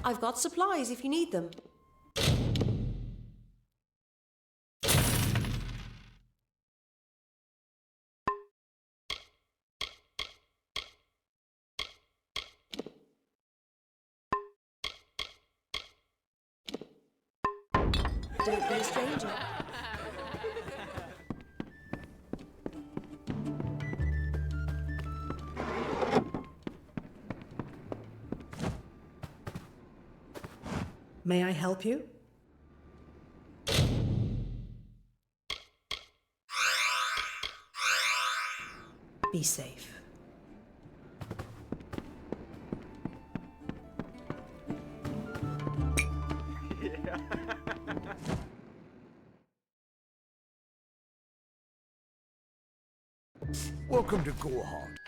I've got supplies if you need them. Don't be a stranger. May I help you? Be safe. Welcome to Gorhard.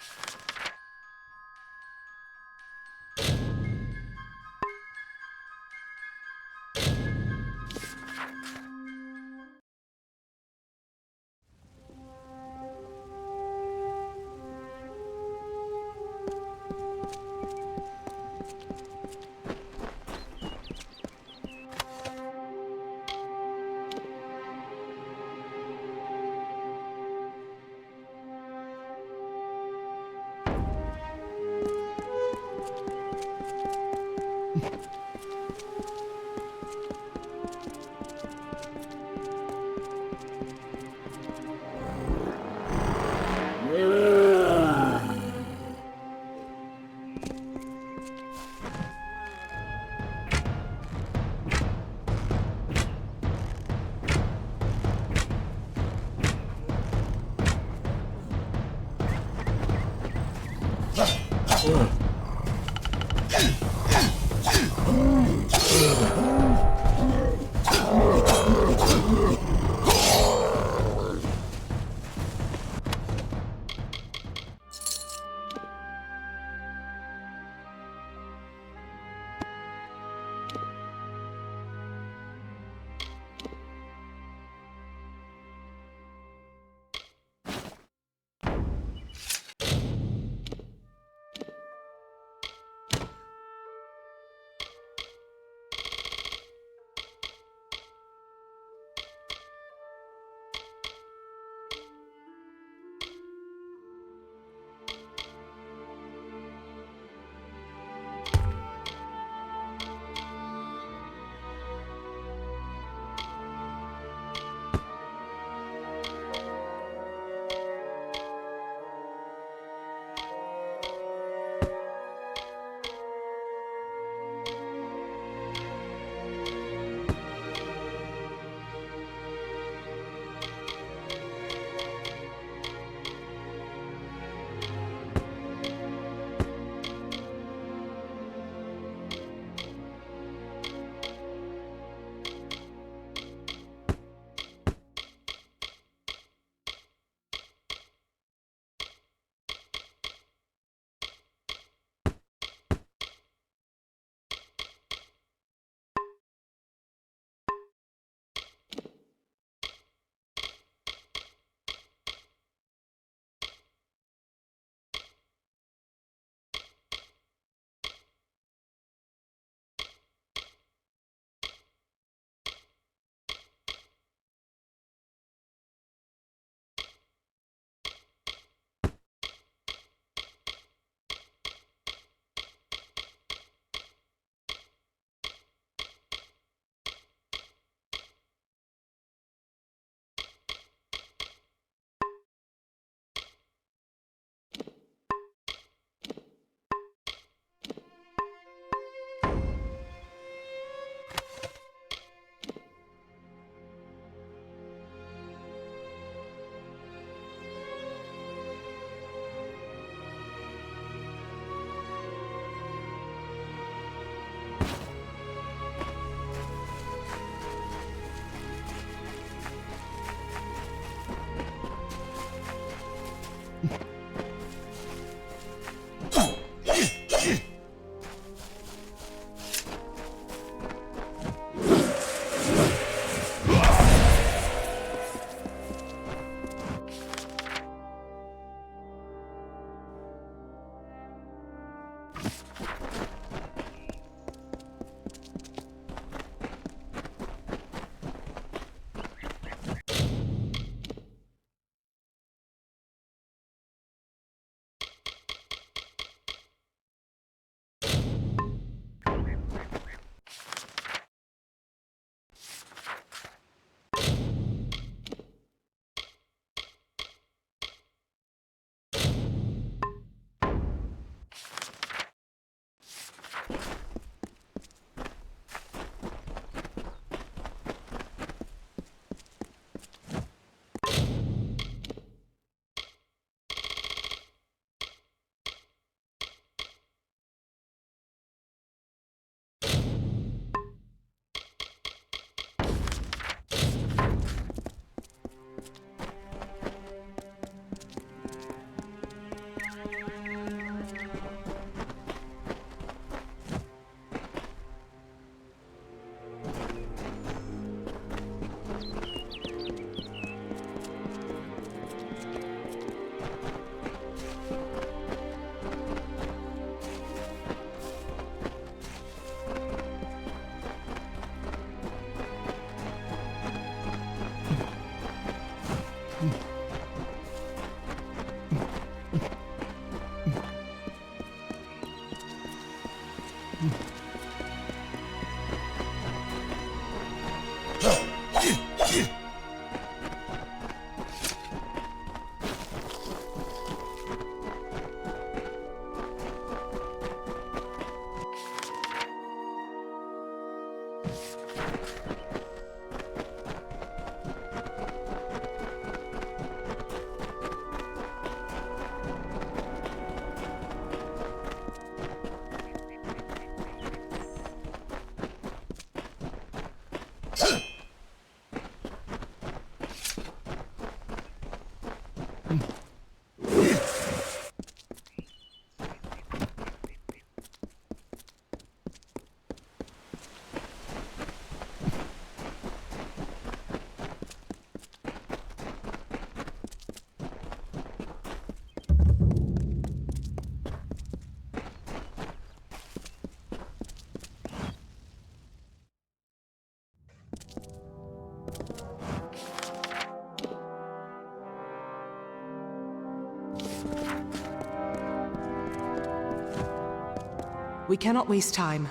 We cannot waste time.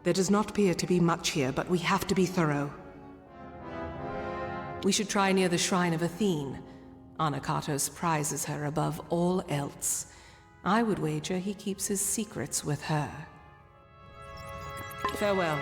There does not appear to be much here, but we have to be thorough. We should try near the shrine of Athene. Anakatos prizes her above all else. I would wager he keeps his secrets with her. Farewell.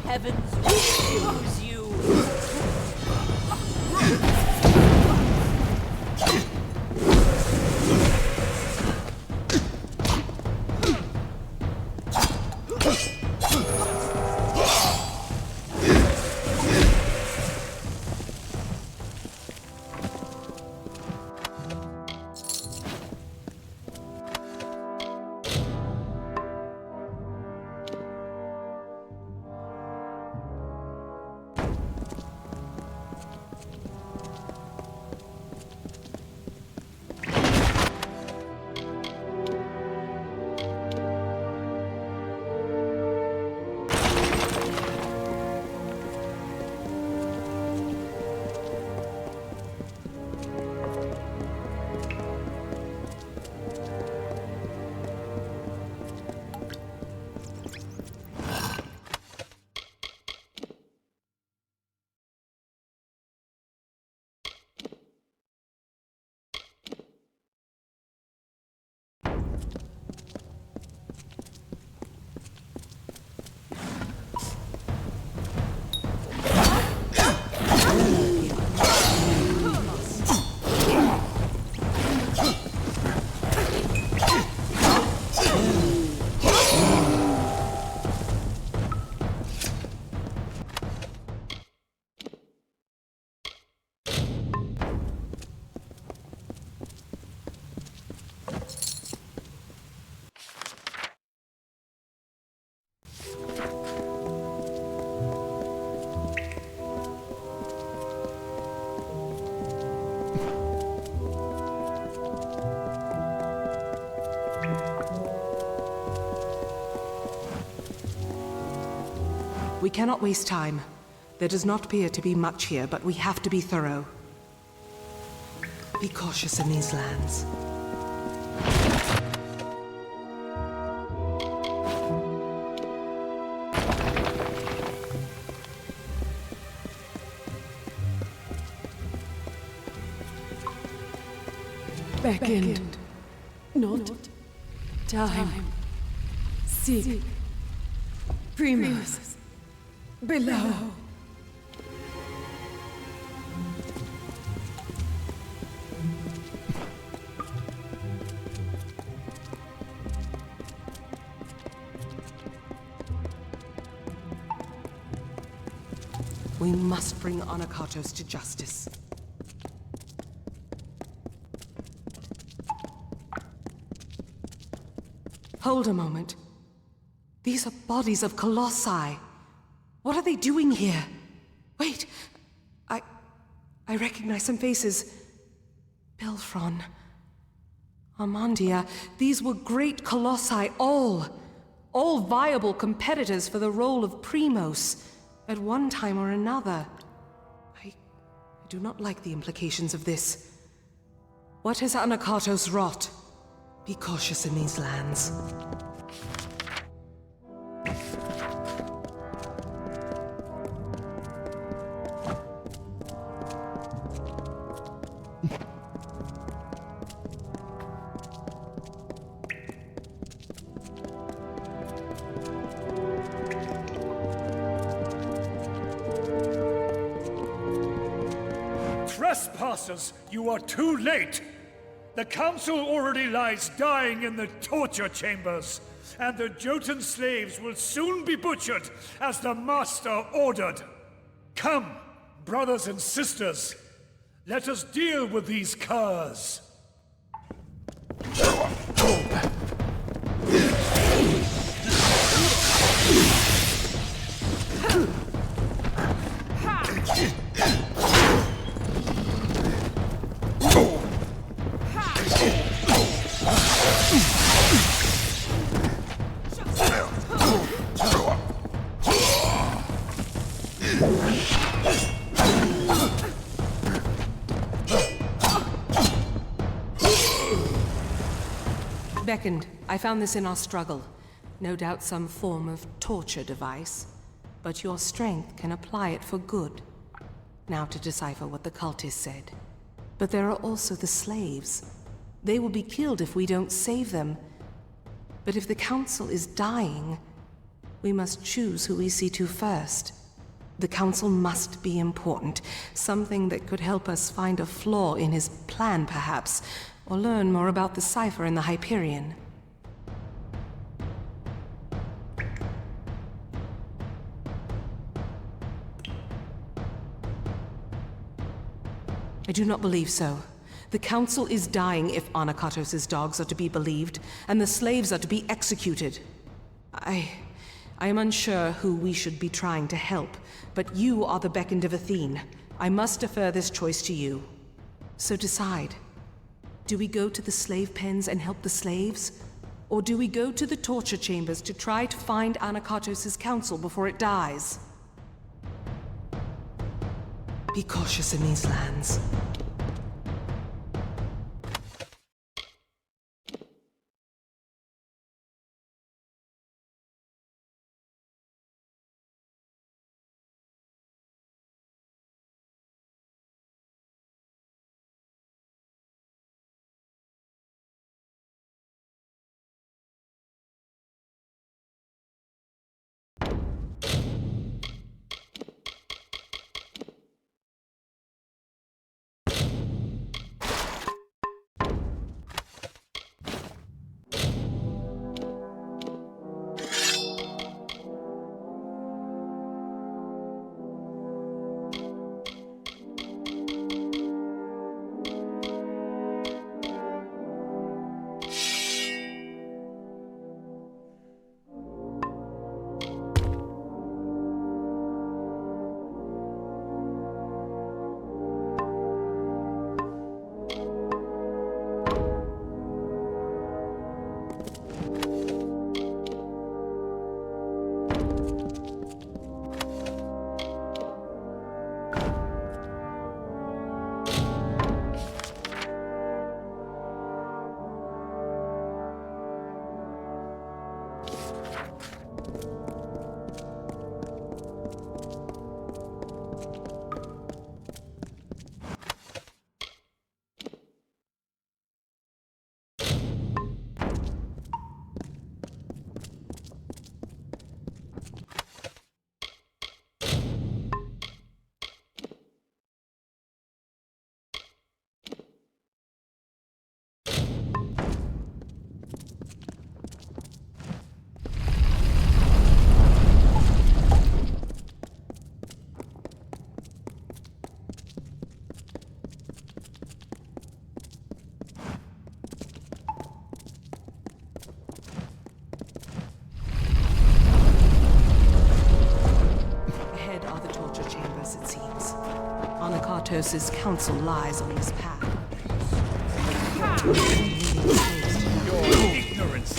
Heavens refuse you! We cannot waste time. There does not appear to be much here, but we have to be thorough. Be cautious in these lands. Beckoned, not time. Seek, Primus, below. We must bring Anakatos to justice. Hold a moment. These are bodies of colossi. What are they doing here? Wait, I recognize some faces. Belfron, Armandia, these were great colossi, all viable competitors for the role of Primos at one time or another. I do not like the implications of this. What has Anakatos wrought? Be cautious in these lands. trespassers, you are too late! The council already lies dying in the torture chambers, and the Jotun slaves will soon be butchered as the master ordered. Come, brothers and sisters, let us deal with these curs. Beckoned, I found this in our struggle. No doubt some form of torture device. But your strength can apply it for good. Now to decipher what the cultists said. But there are also the slaves. They will be killed if we don't save them. But if the council is dying, we must choose who we see to first. The council must be important. Something that could help us find a flaw in his plan, perhaps. Or learn more about the cipher in the Hyperion. I do not believe so. The council is dying if Anakatos' dogs are to be believed, and the slaves are to be executed. I am unsure who we should be trying to help, but you are the Beckoned of Athene. I must defer this choice to you. So decide. Do we go to the slave pens and help the slaves? Or do we go to the torture chambers to try to find Anakatos' council before it dies? Be cautious in these lands. Anakatos' council lies on this path. Your ignorance.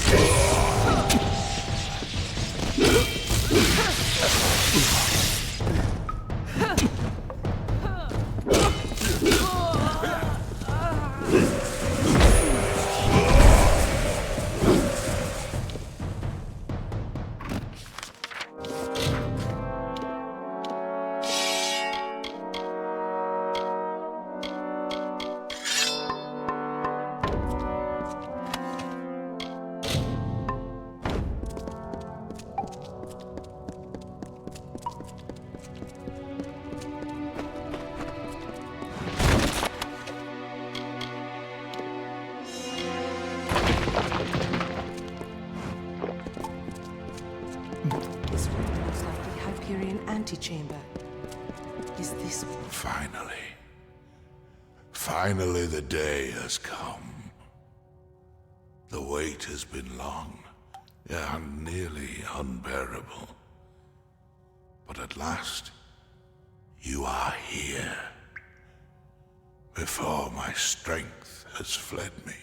antechamber. Is this... Finally the day has come. The wait has been long, and nearly unbearable. But at last, you are here. Before my strength has fled me.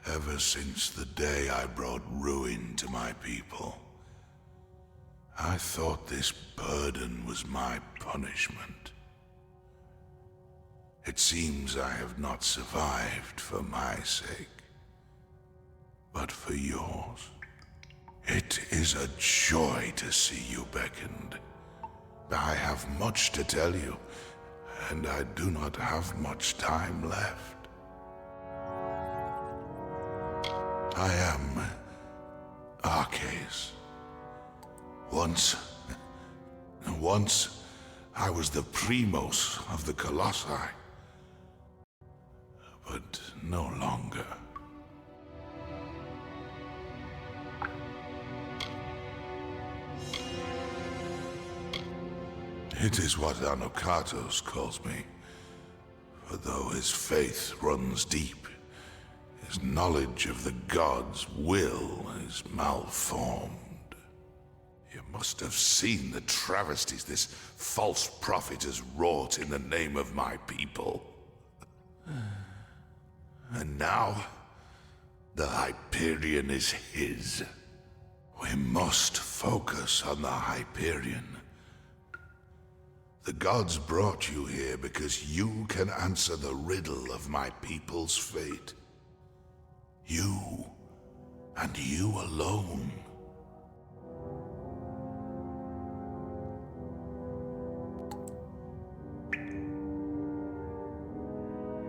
Ever since the day I brought ruin to my people. I thought this burden was my punishment. It seems I have not survived for my sake, but for yours. It is a joy to see you beckoned. I have much to tell you, and I do not have much time left. I am Arcais. Once I was the primos of the Colossi, but no longer. It is what Anokatos calls me, for though his faith runs deep, his knowledge of the gods' will is malformed. You must have seen the travesties this false prophet has wrought in the name of my people. And now, the Hyperion is his. We must focus on the Hyperion. The gods brought you here because you can answer the riddle of my people's fate. You, and you alone.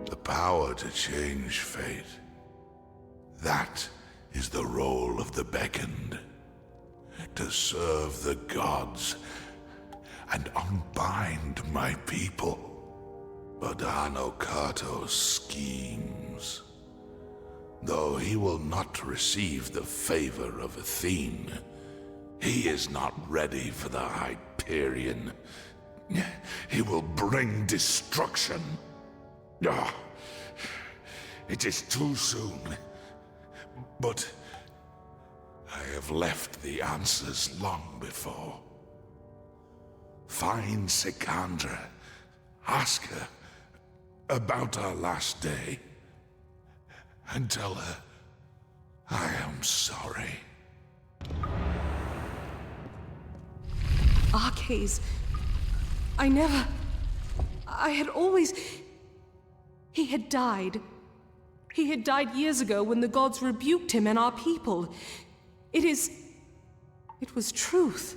The power to change fate. That is the role of the beckoned. To serve the gods and unbind my people. But Anokatos schemes. Though he will not receive the favor of Athene, he is not ready for the Hyperion. He will bring destruction. Ah, it is too soon. But I have left the answers long before. Find Sikandra. Ask her about our last day. And tell her I am sorry. Arcais, I had always... He had died. He had died years ago when the gods rebuked him and our people. It was truth.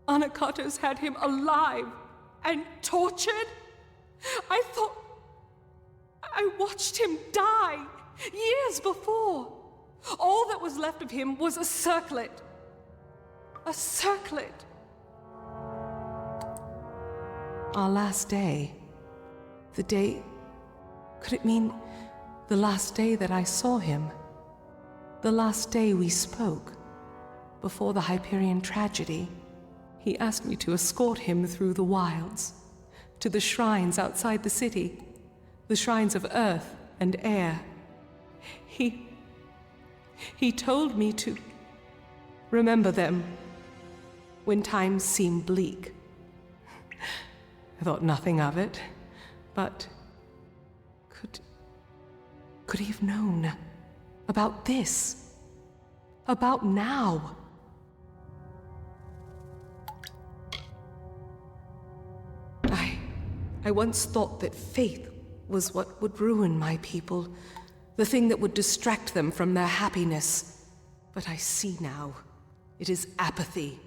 Anokatos had him alive and tortured. I watched him die years before. All that was left of him was a circlet. A circlet. Our last day. The day... Could it mean the last day that I saw him? The last day we spoke, before the Hyperion tragedy. He asked me to escort him through the wilds, to the shrines outside the city, the shrines of earth and air. He told me to remember them when times seem bleak. I thought nothing of it, but could he have known about this? About now? I once thought that faith was what would ruin my people, the thing that would distract them from their happiness. But I see now, it is apathy.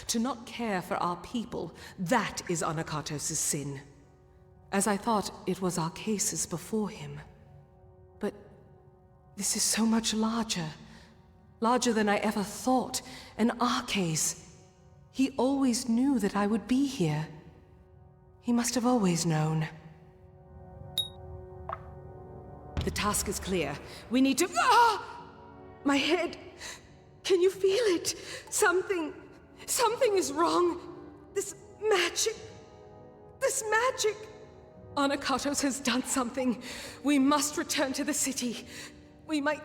To not care for our people, that is Anokatos' sin. As I thought it was our cases before him. But this is so much larger. Larger than I ever thought. And Arcais, he always knew that I would be here. He must have always known. The task is clear. We need to... Ah! My head! Can you feel it? Something is wrong. This magic! This magic! Anakatos has done something. We must return to the city. We might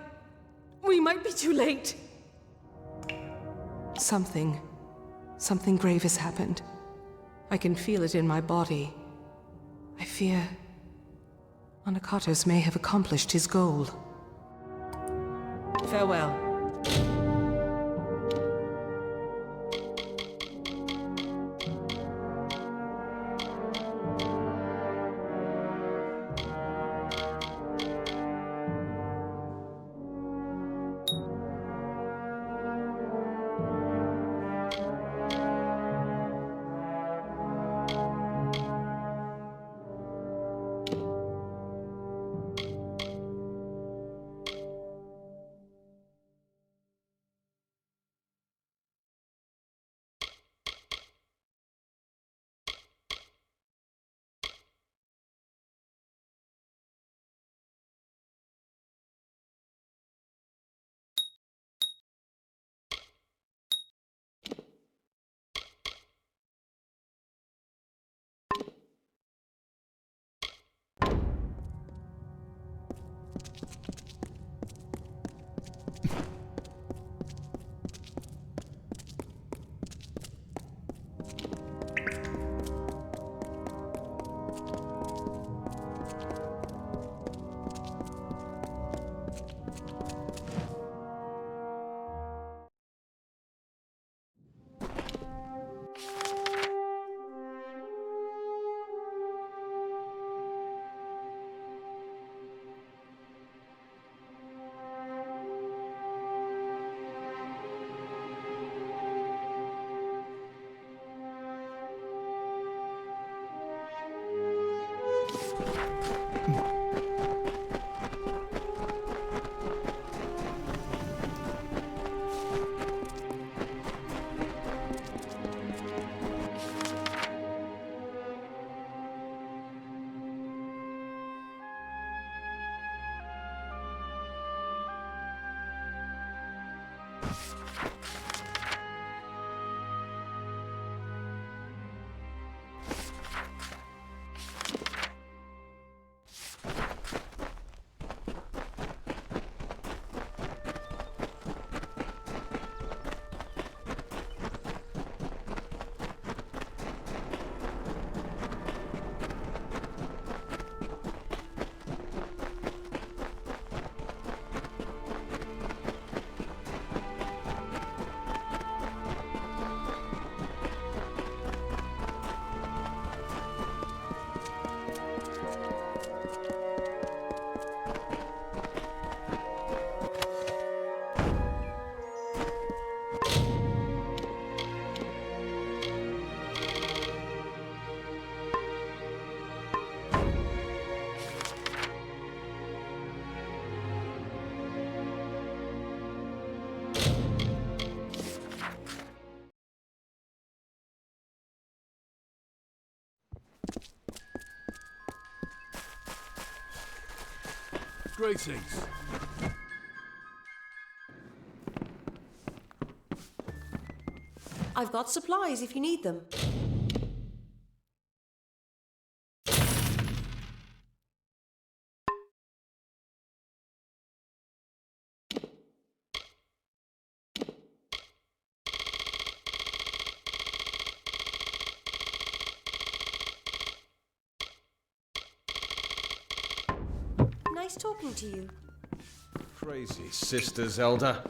be too late. Something grave has happened. I can feel it in my body. I fear Anakatos may have accomplished his goal. Farewell. Greetings. I've got supplies if you need them. Nice talking to you. Crazy sister Zelda.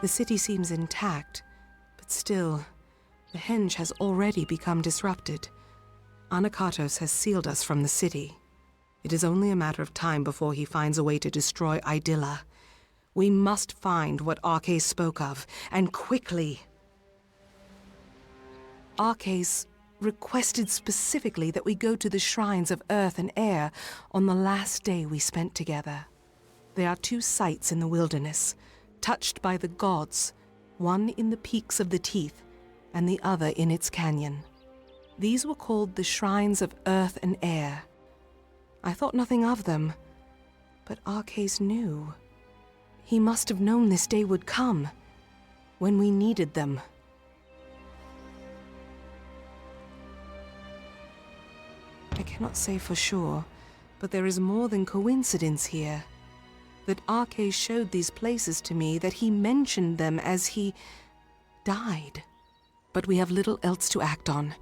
The city seems intact, but still, the henge has already become disrupted. Anakatos has sealed us from the city. It is only a matter of time before he finds a way to destroy Idylla. We must find what Arcais spoke of, and quickly. Arcais requested specifically that we go to the shrines of earth and air on the last day we spent together. There are 2 sites in the wilderness, touched by the gods, one in the peaks of the Teeth, and the other in its canyon. These were called the shrines of earth and air. I thought nothing of them, but Arcais knew. He must have known this day would come, when we needed them. I cannot say for sure, but there is more than coincidence here. That Arcais showed these places to me, that he mentioned them as he died. But we have little else to act on,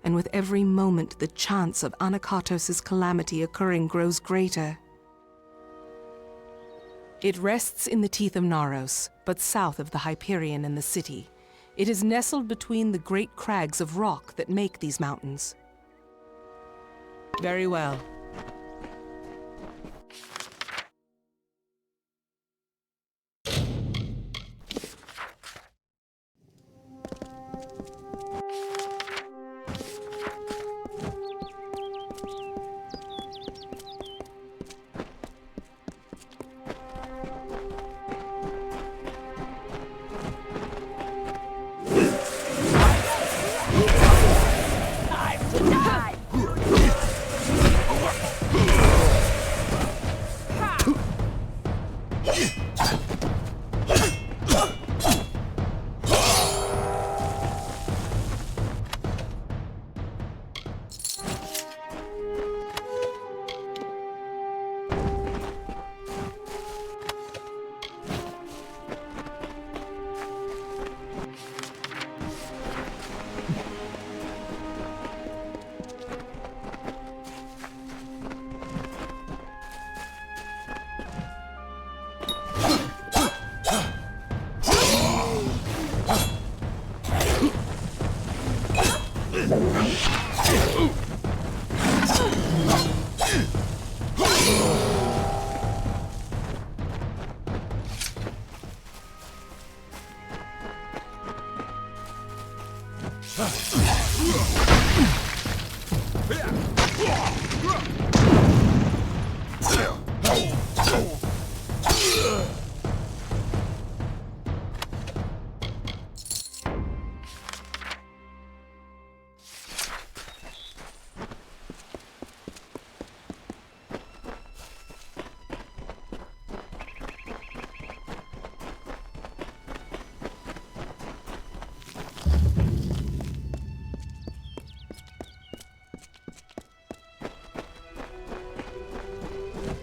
and with every moment the chance of Anakatos' calamity occurring grows greater. It rests in the teeth of Naros, but south of the Hyperion and the city. It is nestled between the great crags of rock that make these mountains. Very well.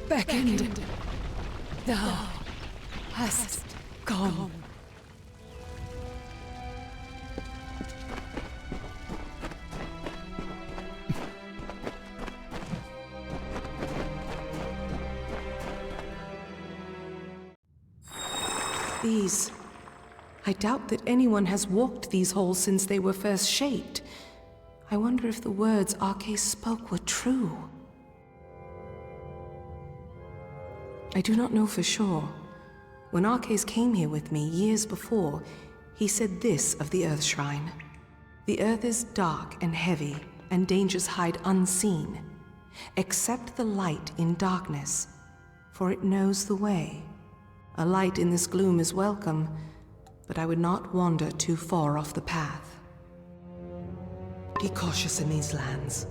Beckoned, thou hast come. These... I doubt that anyone has walked these halls since they were first shaped. I wonder if the words Arcais spoke were true. I do not know for sure. When Arcais came here with me years before, he said this of the Earth Shrine. The earth is dark and heavy, and dangers hide unseen. Accept the light in darkness, for it knows the way. A light in this gloom is welcome, but I would not wander too far off the path. Be cautious in these lands.